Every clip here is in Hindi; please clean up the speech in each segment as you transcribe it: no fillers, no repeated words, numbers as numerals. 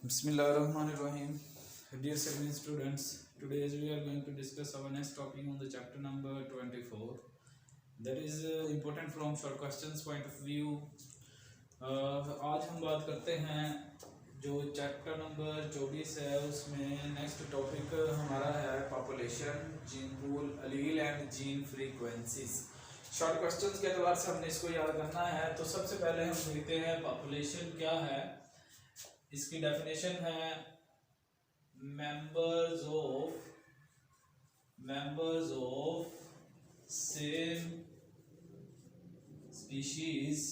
Bismillahirrahmanirrahim. Dear second students, today we are going to discuss our next topic on the chapter number 24. That is important from short questions point of view. आज हम बात करते हैं जो चैप्टर नंबर 24 है उसमें नेक्स्ट टॉपिक हमारा है population, gene pool, allele and gene frequencies. Short questions के एतबार से हमने इसको याद करना है। तो सबसे पहले हम देखते हैं पॉपुलेशन क्या है। इसकी डेफिनेशन है members of same species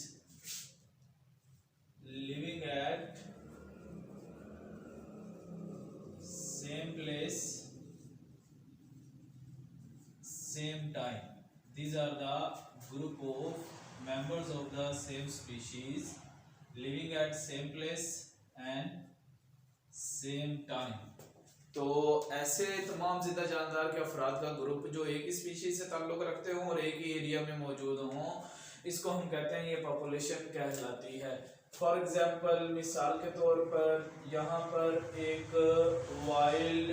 living at same place same time. These are the group of members of the same species living at same place and same time। तो ऐसे तमाम जिंदा जानदार के अफराद का ग्रुप जो एक ही स्पीशीज से ताल्लुक रखते हों और एक ही एरिया में मौजूद हों, इसको हम कहते हैं ये पॉपुलेशन कहलाती है। फॉर एग्जांपल, मिसाल के तौर पर यहाँ पर एक वाइल्ड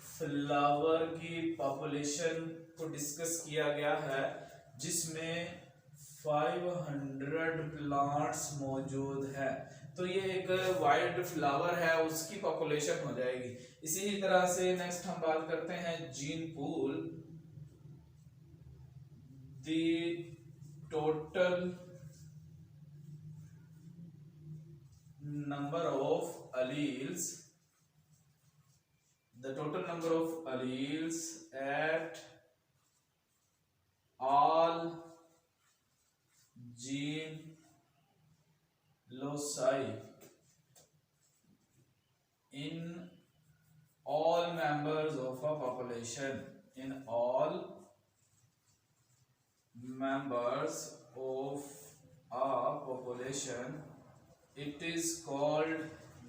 फ्लावर की पॉपुलेशन को डिस्कस किया गया है जिसमें 500 प्लांट्स मौजूद है। तो ये एक वाइल्ड फ्लावर है, उसकी पॉपुलेशन हो जाएगी। इसी तरह से नेक्स्ट हम बात करते हैं gene pool. The total number of alleles, the total number of alleles at all gene loci in all members of a population, in all members of a population, it is called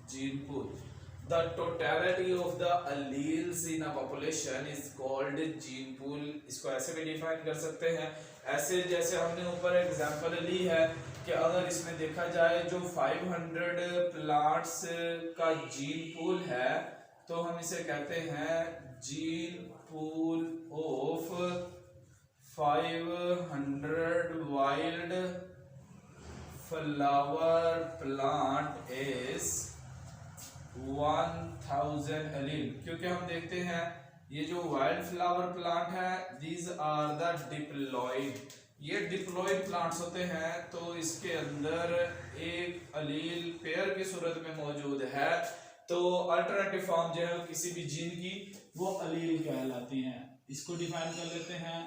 gene pool. The totality of the alleles in a population is called gene pool। इसको ऐसे भी डिफाइन कर सकते हैं, ऐसे जैसे हमने ऊपर एग्जांपल ली है कि अगर इसमें देखा जाए जो 500 प्लांट्स का जीन पूल है तो हम इसे कहते हैं gene pool of 500 wild flower plant is 1000 allele. क्योंकि हम देखते हैं ये जो वाइल्ड फ्लावर प्लांट है, दीज आर द डिप्लॉइड, ये डिप्लॉइड प्लांट्स होते हैं। तो इसके अंदर एक अलील पेयर की सूरत में मौजूद है। तो अल्टरनेटिव फॉर्म जो है किसी भी जीन की वो अलील कहलाती हैं। इसको डिफाइन कर लेते हैं,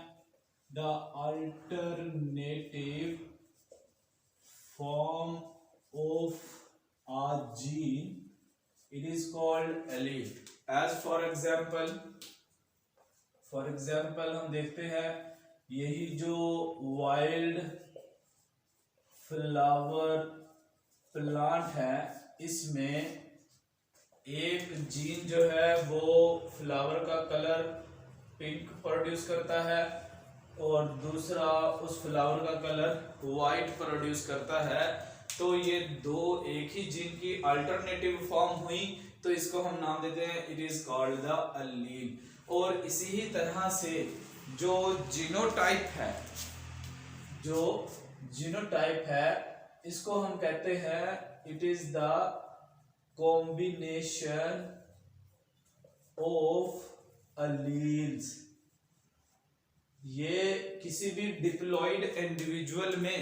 the alternative form of a gene, it is called allele। as for example हम देखते हैं यही जो वाइल्ड फ्लावर प्लांट है इसमें एक जीन जो है वो फ्लावर का कलर पिंक प्रोड्यूस करता है और दूसरा उस फ्लावर का कलर वाइट प्रोड्यूस करता है। तो ये दो एक ही जीन की अल्टरनेटिव फॉर्म हुई, तो इसको हम नाम देते हैं इट इज कॉल्ड द अलील। और इसी ही तरह से जो जीनोटाइप है इसको हम कहते हैं it is the combination of alleles. ये किसी भी डिप्लॉइड इंडिविजुअल में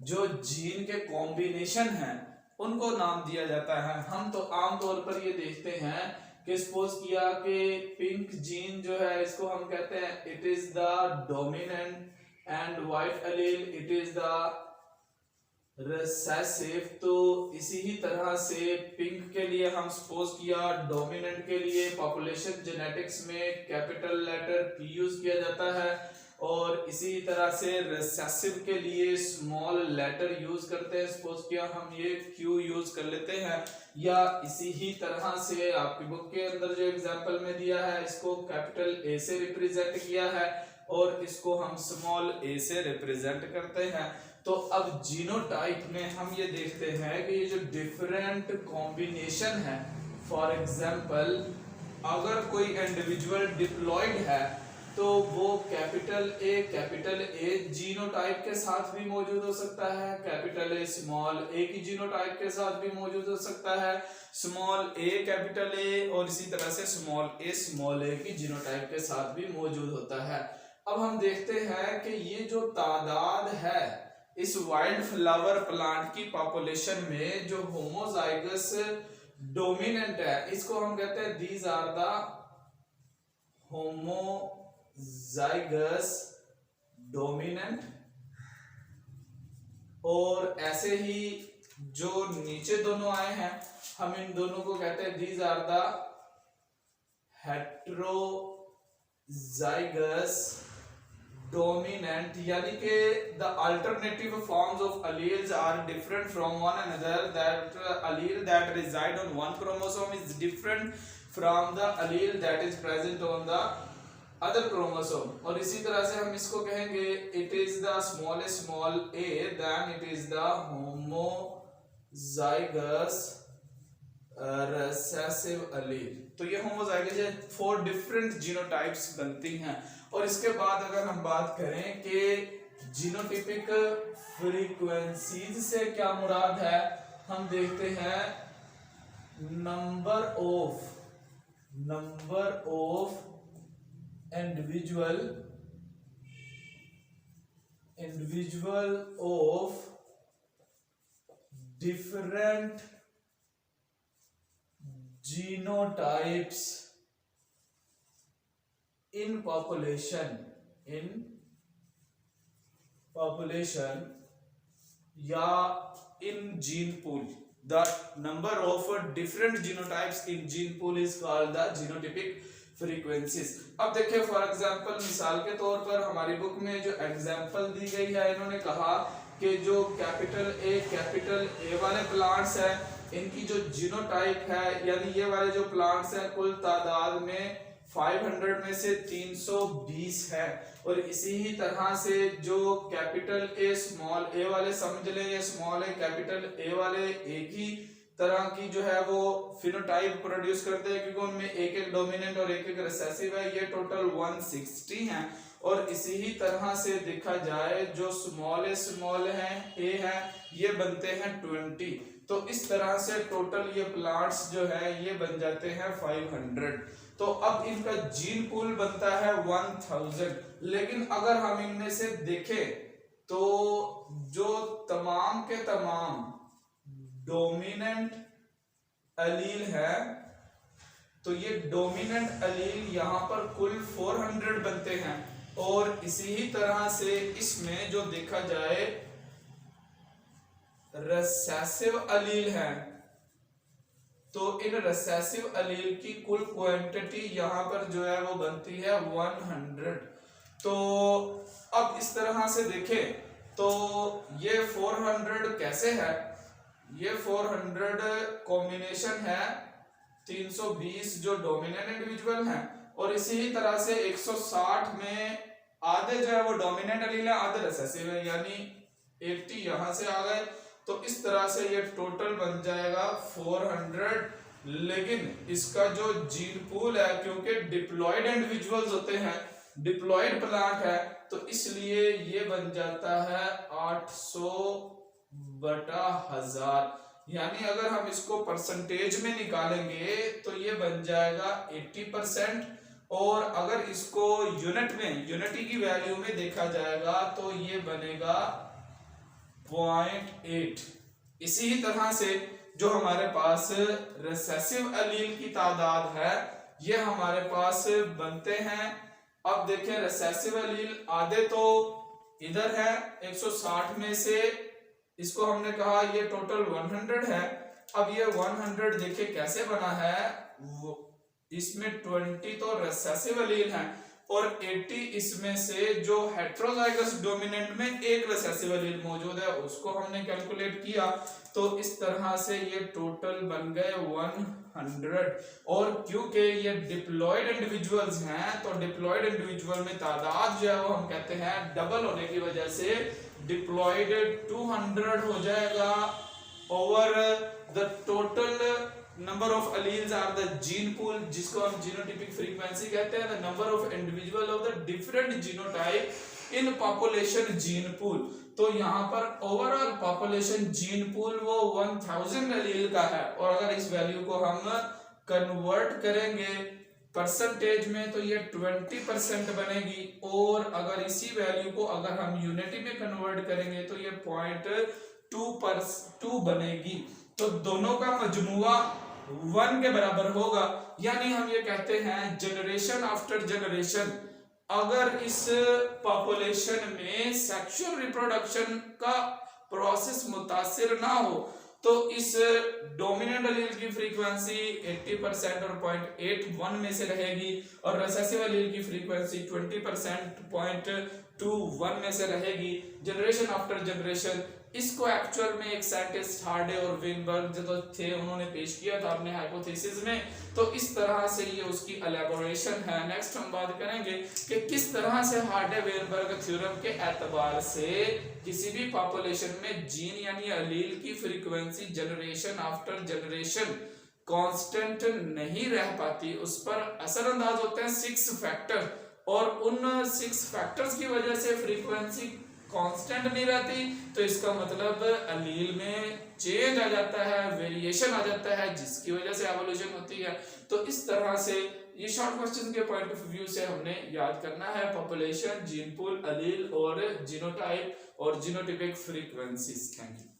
जो जीन के कॉम्बिनेशन हैं उनको नाम दिया जाता है। हम तो आमतौर पर ये देखते हैं कि सपोज किया कि पिंक जीन जो है इसको हम कहते हैं it is the dominant and white allele it is the recessive. तो इसी ही तरह से पिंक के लिए हम सपोज किया डोमिनेंट के लिए पॉपुलेशन जेनेटिक्स में कैपिटल लेटर पी यूज किया जाता है और इसी तरह से रिसेसिव के लिए स्मॉल लेटर यूज करते हैं। सपोज किया हम ये क्यू यूज कर लेते हैं, या इसी ही तरह से आपकी बुक के अंदर जो एग्जांपल में दिया है इसको कैपिटल ए से रिप्रेजेंट किया है और इसको हम स्मॉल ए से रिप्रेजेंट करते हैं। तो अब जीनोटाइप में हम ये देखते हैं कि ये जो डिफरेंट कॉम्बिनेशन है, फॉर एग्जांपल अगर कोई इंडिविजुअल डिप्लॉयड है तो वो कैपिटल ए जीनोटाइप के साथ भी मौजूद हो सकता है, कैपिटल ए स्मॉल ए की जीनोटाइप के साथ भी मौजूद हो सकता है, स्मॉल ए कैपिटल ए और इसी तरह से स्मॉल ए की जीनोटाइप के साथ भी मौजूद होता है। अब हम देखते हैं कि ये जो तादाद है इस वाइल्ड फ्लावर प्लांट की पॉपुलेशन में जो होमोजाइगस डोमिनेंट है, इसको हम कहते हैं these are the homozygous dominant, और ऐसे ही जो नीचे दोनों आए हैं हम इन दोनों को कहते हैं these are the heterozygous dominant, यानी कि the alternative forms of alleles are different from one another, that allele that reside on one chromosome is different from the allele that is present on the other chromosome। और इसी तरह से हम इसको कहेंगे it is the smallest small a then it is the homozygous recessive allele। तो ये होमोजाइगस है, 4 डिफरेंट जीनोटाइप्स बनती हैं। और इसके बाद अगर हम बात करें कि जीनोटिपिक फ्रीक्वेंसीज से क्या मुराद है, हम देखते हैं number of individual of different genotypes in population या in gene pool। The number of different genotypes in gene pool is called the genotypic frequencies। अब देखिए फॉर एग्जांपल मिसाल के तौर पर हमारी बुक में जो एग्जांपल दी गई है, इन्होंने कहा कि जो कैपिटल ए वाले प्लांट्स है इनकी जो जीनोटाइप है, यानी ये वाले जो प्लांट्स हैं कुल तादाद में 500 में से 320 है। और इसी ही तरह से जो कैपिटल ए स्मॉल ए वाले समझ लें, ये स्मॉल ए कैपिटल ए वाले एक ही तरह की जो है वो फिनोटाइप प्रोड्यूस करते हैं, क्योंकि उनमें एक एक डोमिनेंट और एक एक रिसेसिव है। ये टोटल 160 हैं। और इसी ही तरह से देखा जाए जो स्मॉल है ए है, ये बनते हैं 20। तो इस तरह से टोटल ये प्लांट्स जो है ये बन जाते हैं 500। तो अब इनका जीन पूल बनता है 1000। लेकिन अगर हम इनमें से देखें तो जो तमाम के तमाम डोमिनेंट अलील है, तो ये डोमिनेंट अलील यहाँ पर कुल 400 बनते हैं। और इसी ही तरह से इसमें जो देखा जाए रिसेसिव अलील है, तो इन रिसेसिव अलील की कुल क्वांटिटी यहाँ पर जो है वो बनती है 100। तो अब इस तरह से देखें तो ये 400 कैसे है, ये 400 कॉम्बिनेशन है 320 जो डोमिनेंट इंडिविजुअल हैं, और इसी ही तरह से 160 में आधे जो है वो डोमिनेंट अलील है, आधे रिसेसिव है, यानी 80 यहां से आ गए। तो इस तरह से ये टोटल बन जाएगा 400। लेकिन इसका जो जीन पूल है, क्योंकि डिप्लॉयड इंडिविजुअल्स होते हैं, डिप्लॉयड प्लांट है, तो इसलिए ये बन जाता है 800/1000। यानी अगर हम इसको परसेंटेज में निकालेंगे तो ये बन जाएगा 80%। और अगर इसको यूनिटी की वैल्यू में देखा जाएगा तो ये बनेगा 0.8। इसी ही तरह से जो हमारे पास रिसेसिव अलील की तादाद है ये हमारे पास बनते हैं। अब देखें रिसेसिव अलील आधे तो इधर है 160 में से, इसको हमने कहा ये टोटल 100 है। अब ये 100 देखिए कैसे बना है, इसमें 20 तो रिसेसिव अलील है और 80 इसमें से जो हेट्रोजाइगस डोमिनेंट में एक रिसेसिव एलील मौजूद है उसको हमने कैलकुलेट किया, तो इस तरह से ये टोटल बन गए 100। और क्योंकि ये डिप्लॉयड इंडिविजुअल्स हैं तो डिप्लॉयड इंडिविजुअल में तादाद जो है वो हम कहते हैं डबल होने की वजह से डिप्लॉयड 200 हो जाएगा over the total number of alleles are the gene pool, जिसको हम जीनोटाइपिक फ्रीक्वेंसी कहते हैं, the number of individual of the different genotype in population gene pool. तो यहाँ पर ओवरऑल पॉपुलेशन जीन पूल वो 1000 अलील का है, और अगर इस वैल्यू को हम कन्वर्ट करेंगे परसेंटेज में तो ये 20% बनेगी, और अगर इसी वैल्यू को अगर हम यूनिटी में कन्वर्ट करेंगे तो ये 0.2 बनेगी। तो दोनों का मजमुआ 1 के बराबर होगा, यानी हम ये कहते हैं जनरेशन आफ्टर जनरेशन अगर इस पॉपुलेशन में सेक्सुअल रिप्रोडक्शन का प्रोसेस मुतासिर ना हो तो इस डोमिनेंट एलील की फ्रीक्वेंसी 80% और 0.81 में से रहेगी, और रिसेसिव एलील की फ्रीक्वेंसी 20% 0.21 में से रहेगी जनरेशन आफ्टर जनरेशन। इसको एक्चुअल में एक साइंटिस्ट हार्डे और वेनबर्ग जो थे उन्होंने पेश किया था अपने हाइपोथेसिस में, तो इस तरह से ये उसकी एलैबोरेशन है। नेक्स्ट हम बात करेंगे कि किस तरह से हार्डे वेनबर्ग थ्योरम के एतबार से किसी भी पॉपुलेशन में जीन यानी अलील की frequency generation after generation constant नहीं रह पाती, उस पर असरअंदाज होते हैं 6 फैक्टर, और उन 6 फैक्टर्स की वजह से फ्रीक्वेंसी कांस्टेंट नहीं रहती, तो इसका मतलब अलील में चेंज आ जाता है, वेरिएशन आ जाता है, जिसकी वजह से एवोल्यूशन होती है। तो इस तरह से ये शॉर्ट क्वेश्चन के पॉइंट ऑफ व्यू से हमने याद करना है पॉपुलेशन, जीन पूल, अलील और जीनोटाइप और जीनोटाइपिक फ्रीक्वेंसीज। Thank you.